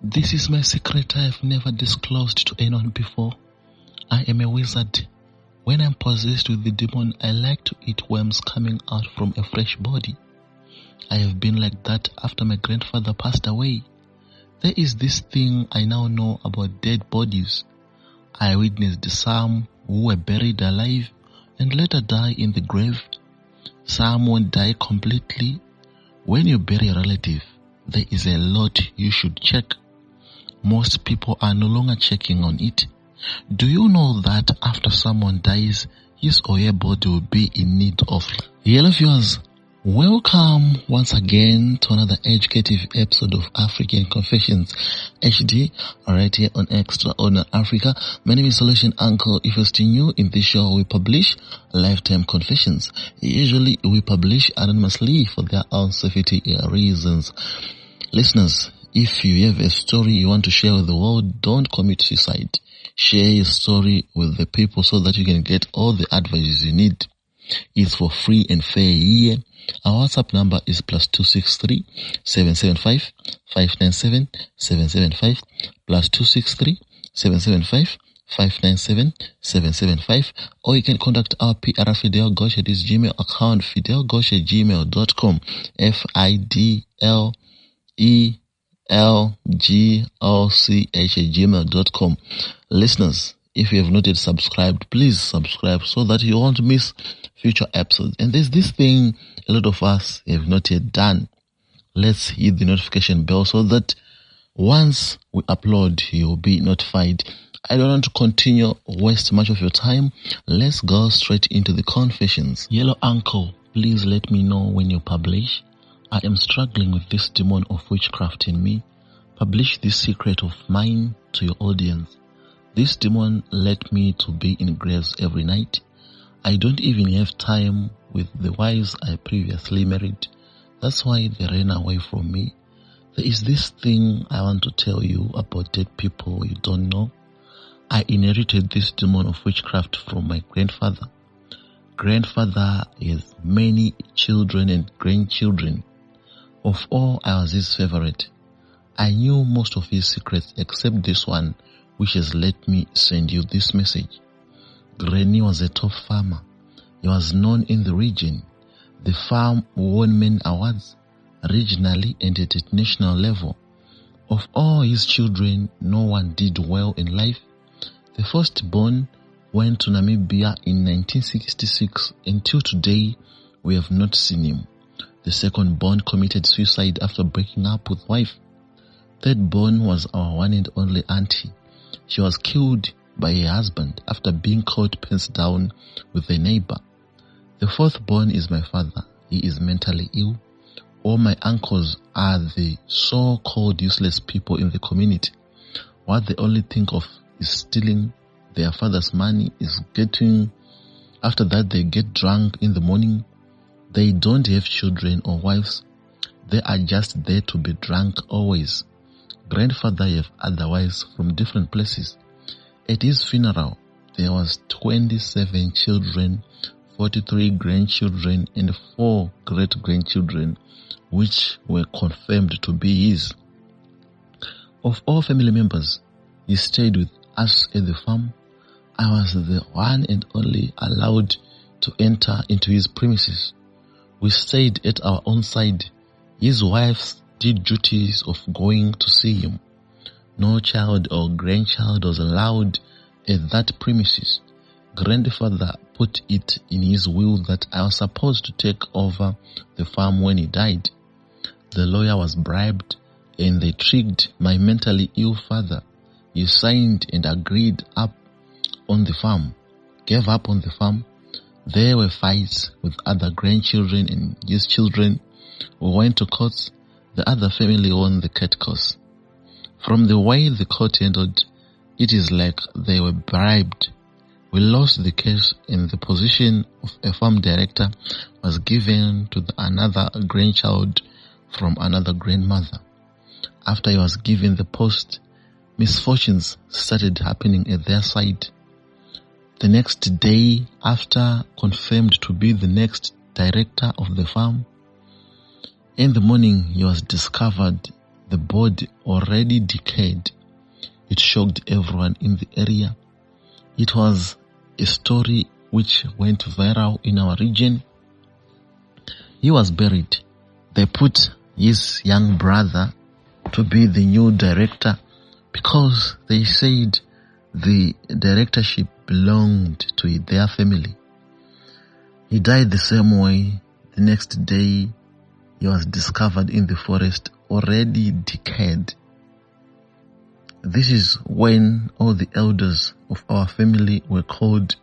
This is my secret I have never disclosed to anyone before. I am a wizard. When I'm possessed with the demon, I like to eat worms coming out from a fresh body. I have been like that after my grandfather passed away. There is this thing I now know about dead bodies. I witnessed some who were buried alive and later die in the grave. Some won't die completely. When you bury a relative, there is a lot you should check. Most people are no longer checking on it. Do you know that after someone dies, his or her body will be in need of yellow viewers? Welcome once again to another educative episode of African Confessions HD, right here on Extraordinary Africa. My name is Solution Uncle. If you're still new in this show, we publish lifetime confessions. Usually we publish anonymously for their own safety reasons. Listeners, if you have a story you want to share with the world, don't commit suicide. Share your story with the people so that you can get all the advice you need. It's for free and fair here. Our WhatsApp number is +263 775 597 775 +263 775 597 775, or you can contact our PR Fidel Gauche at his Gmail account, fidelgauche@gmail.com, FIDLELGOCH@gmail.com. Listeners, if you have not yet subscribed, please subscribe so that you won't miss future episodes. And there's this thing a lot of us have not yet done. Let's hit the notification bell so that once we upload, you'll be notified. I don't want to continue waste much of your time. Let's go straight into the confessions. Yellow Uncle, please let me know when you publish. I am struggling with this demon of witchcraft in me. Publish this secret of mine to your audience. This demon led me to be in graves every night. I don't even have time with the wives I previously married. That's why they ran away from me. There is this thing I want to tell you about dead people you don't know. I inherited this demon of witchcraft from my grandfather. Grandfather has many children and grandchildren. Of all, I was his favorite. I knew most of his secrets except this one, which has let me send you this message. Granny was a top farmer. He was known in the region. The farm won many awards, regionally and at national level. Of all his children, no one did well in life. The firstborn went to Namibia in 1966. Until today, we have not seen him. The second-born committed suicide after breaking up with wife. Third-born was our one and only auntie. She was killed by her husband after being caught pants down with a neighbor. The fourth-born is my father. He is mentally ill. All my uncles are the so-called useless people in the community. What they only think of is stealing their father's money, after that they get drunk in the morning. They don't have children or wives. They are just there to be drunk always. Grandfather have other wives from different places. At his funeral, there was 27 children, 43 grandchildren, and 4 great-grandchildren, which were confirmed to be his. Of all family members, he stayed with us at the farm. I was the one and only allowed to enter into his premises. We stayed at our own side. His wives did duties of going to see him. No child or grandchild was allowed at that premises. Grandfather put it in his will that I was supposed to take over the farm when he died. The lawyer was bribed and they tricked my mentally ill father. He signed and agreed gave up on the farm. There were fights with other grandchildren and his children. We went to court. The other family won the court case. From the way the court ended, it is like they were bribed. We lost the case and the position of a farm director was given to another grandchild from another grandmother. After he was given the post, misfortunes started happening at their side. The next day, after confirmed to be the next director of the farm, in the morning he was discovered the body already decayed. It shocked everyone in the area. It was a story which went viral in our region. He was buried. They put his young brother to be the new director because they said the directorship belonged to their family. He died the same way. The next day, he was discovered in the forest, already decayed. This is when all the elders of our family were called.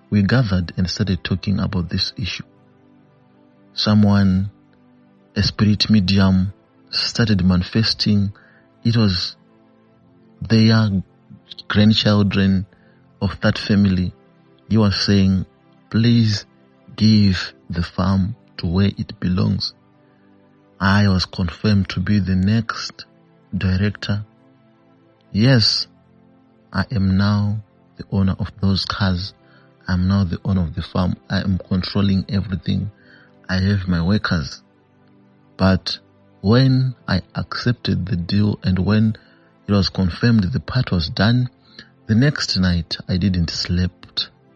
We gathered and started talking about this issue. Someone, a spirit medium, started manifesting. It was their grandchildren of that family. He was saying, please give the farm to where it belongs. I was confirmed to be the next director. Yes, I am now the owner of those cars. I am now the owner of the farm. I am controlling everything. I have my workers. But when I accepted the deal and when it was confirmed the part was done, the next night I didn't sleep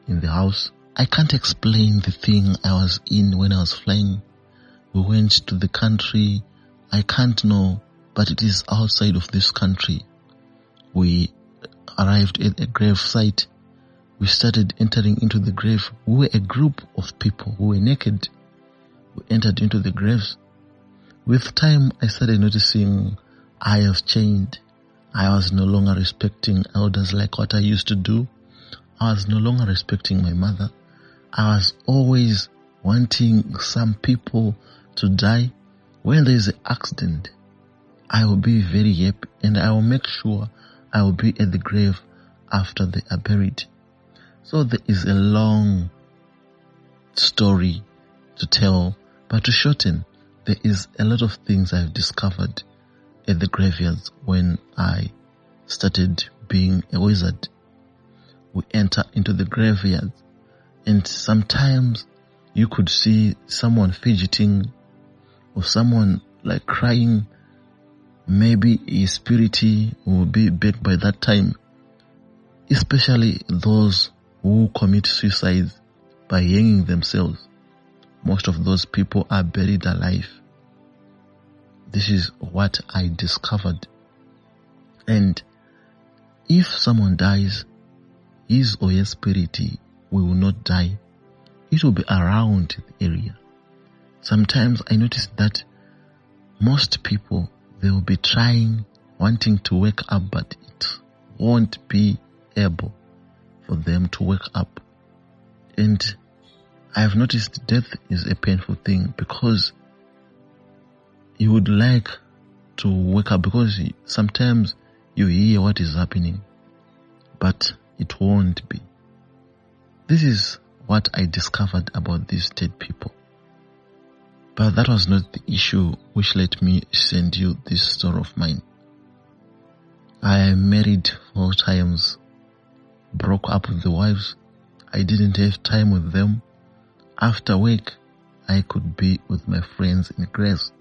in the house. I can't explain the thing I was in when I was flying. We went to the country. I can't know, but it is outside of this country. We arrived at a grave site. We started entering into the grave. We were a group of people who were naked. We entered into the graves. With time, I started noticing I have changed. I was no longer respecting elders like what I used to do. I was no longer respecting my mother. I was always wanting some people to die. When there is an accident, I will be very happy and I will make sure I will be at the grave after they are buried. So there is a long story to tell, but to shorten, there is a lot of things I've discovered at the graveyards when I started being a wizard. We enter into the graveyard and sometimes you could see someone fidgeting or someone like crying. Maybe his spirit will be back by that time, especially those who commit suicide by hanging themselves. Most of those people are buried alive. This is what I discovered. And if someone dies, his or her spirit will not die. It will be around the area. Sometimes I notice that most people, they will be trying, wanting to wake up, but it won't be able for them to wake up. And I have noticed death is a painful thing because you would like to wake up because sometimes you hear what is happening, but it won't be. This is what I discovered about these dead people. But that was not the issue which let me send you this story of mine. I am married 4 times, broke up with the wives. I didn't have time with them. After work, I could be with my friends in grace.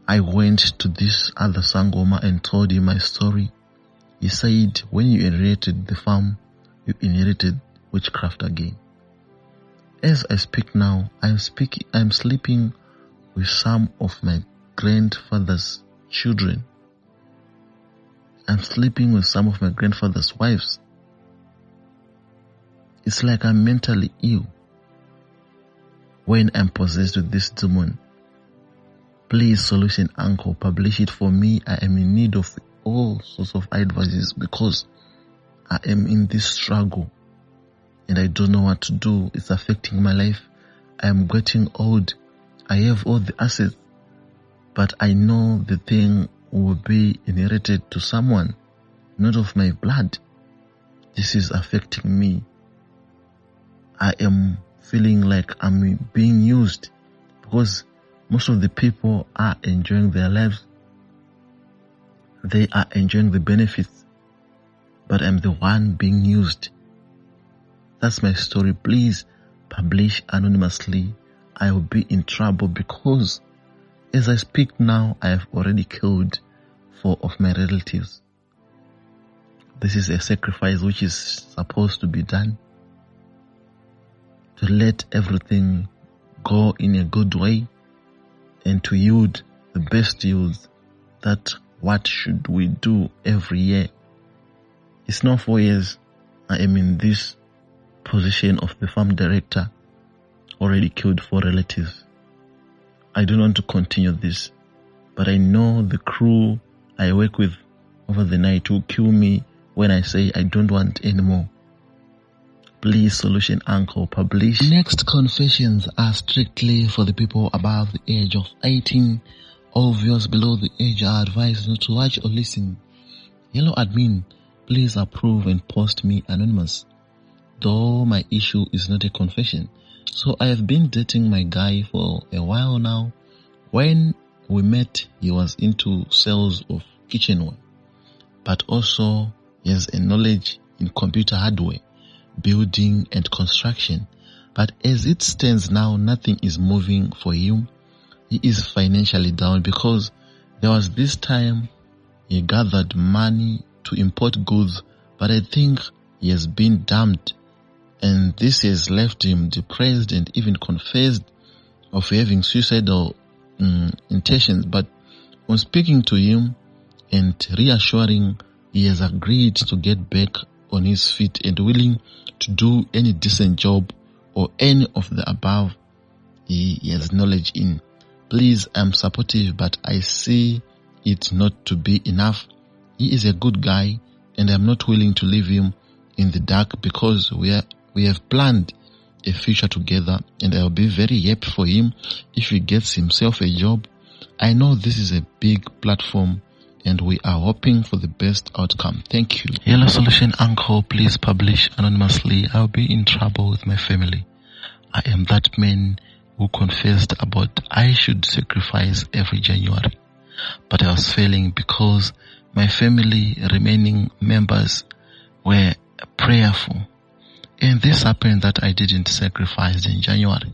I went to this other Sangoma and told him my story. He said, when you inherited the farm, you inherited witchcraft again. As I speak now, I'm sleeping with some of my grandfather's children. I'm sleeping with some of my grandfather's wives. It's like I'm mentally ill when I'm possessed with this demon. Please, Solution Uncle, publish it for me. I am in need of all sorts of advices because I am in this struggle and I don't know what to do. It's affecting my life. I am getting old. I have all the assets, but I know the thing will be inherited to someone, not of my blood. This is affecting me. I am feeling like I'm being used because most of the people are enjoying their lives. They are enjoying the benefits, but I'm the one being used. That's my story. Please publish anonymously. I will be in trouble because As I speak now, I have already killed 4 of my relatives. This is a sacrifice which is supposed to be done to let everything go in a good way and to yield the best yields. That what should we do every year? It's now 4 years I am in this position of the farm director, already killed 4 relatives. I don't want to continue this, but I know the crew I work with over the night will kill me when I say I don't want anymore. Please, Solution Uncle, publish. Next confessions are strictly for the people above the age of 18. All viewers below the age are advised not to watch or listen. Hello admin, please approve and post me anonymous. Though my issue is not a confession. So I have been dating my guy for a while now. When we met, he was into sales of kitchenware, but also he has a knowledge in computer hardware, building and construction. But as it stands now, nothing is moving for him. He is financially down because there was this time he gathered money to import goods, but I think he has been dumped, and this has left him depressed and even confessed of having suicidal intentions. But on speaking to him and reassuring, he has agreed to get back on his feet and willing to do any decent job or any of the above he has knowledge in. Please, I'm supportive, but I see it not to be enough. He is a good guy and I'm not willing to leave him in the dark because we have planned a future together, and I'll be very happy for him if he gets himself a job. I know this is a big platform and we are hoping for the best outcome. Thank you. Hello Solution Uncle, please publish anonymously. I'll be in trouble with my family. I am that man who confessed about I should sacrifice every January, but I was failing because my family remaining members were prayerful. And this happened that I didn't sacrifice in January.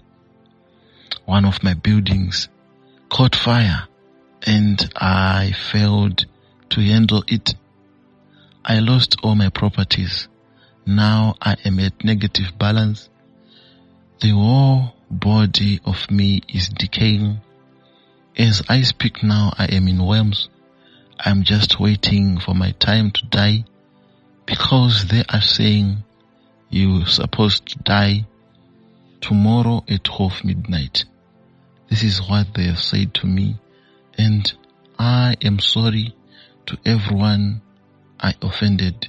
One of my buildings caught fire and I failed to handle it. I lost all my properties. Now I am at negative balance. The whole body of me is decaying. As I speak now, I am in worms. I'm just waiting for my time to die because they are saying you're supposed to die tomorrow at 12 midnight. This is what they have said to me, and I am sorry to everyone I offended.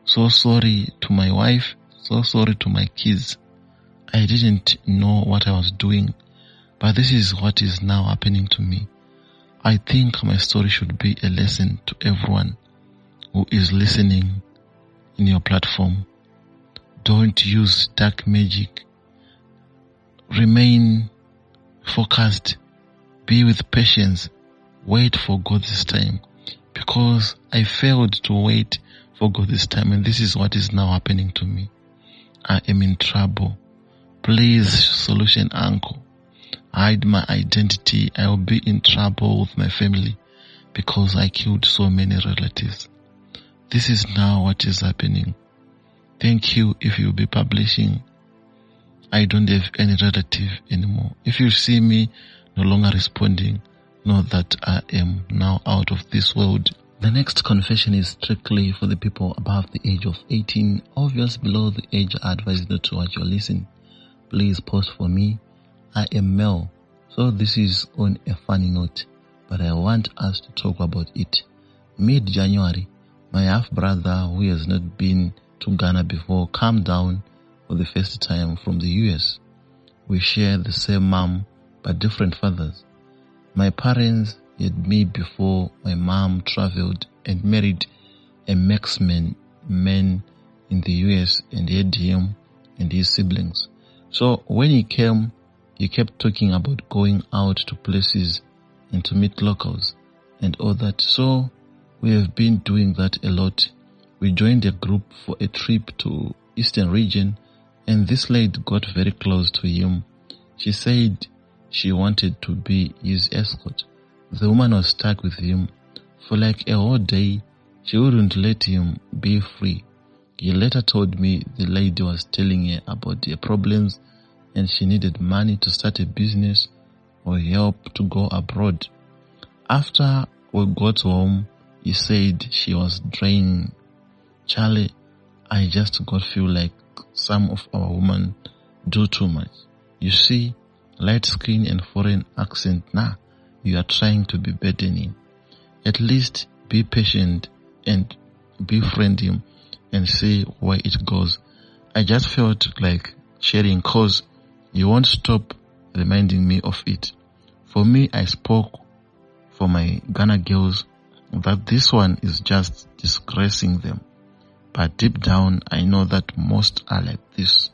So sorry to my wife, so sorry to my kids. I didn't know what I was doing, but this is what is now happening to me. I think my story should be a lesson to everyone who is listening in your platform. Don't use dark magic. Remain focused. Be with patience. Wait for God this time. Because I failed to wait for God this time, and this is what is now happening to me. I am in trouble. Please, Solution Uncle, hide my identity. I will be in trouble with my family because I killed so many relatives. This is now what is happening. Thank you if you'll be publishing. I don't have any relative anymore. If you see me no longer responding, know that I am now out of this world. The next confession is strictly for the people above the age of 18. All viewers below the age are advised not to watch or listen. Please post for me. I am male, so this is on a funny note, but I want us to talk about it. Mid-January, my half-brother who has not been to Ghana before came down for the first time from the US. We share the same mom but different fathers. My parents had me before my mom traveled and married a Mexican man in the US and had him and his siblings. So when he came, he kept talking about going out to places and to meet locals and all that. So we have been doing that a lot. We joined a group for a trip to Eastern region, and this lady got very close to him. She said she wanted to be his escort. The woman was stuck with him for like a whole day. She wouldn't let him be free. He later told me the lady was telling her about their problems and she needed money to start a business or help to go abroad. After we got home, he said she was draining. Charlie, I just got feel like some of our women do too much. You see, light skin and foreign accent, you are trying to be burdening. At least be patient and befriend him and see where it goes. I just felt like sharing cause you won't stop reminding me of it. For me, I spoke for my Ghana girls that this one is just disgracing them. But deep down, I know that most are like this.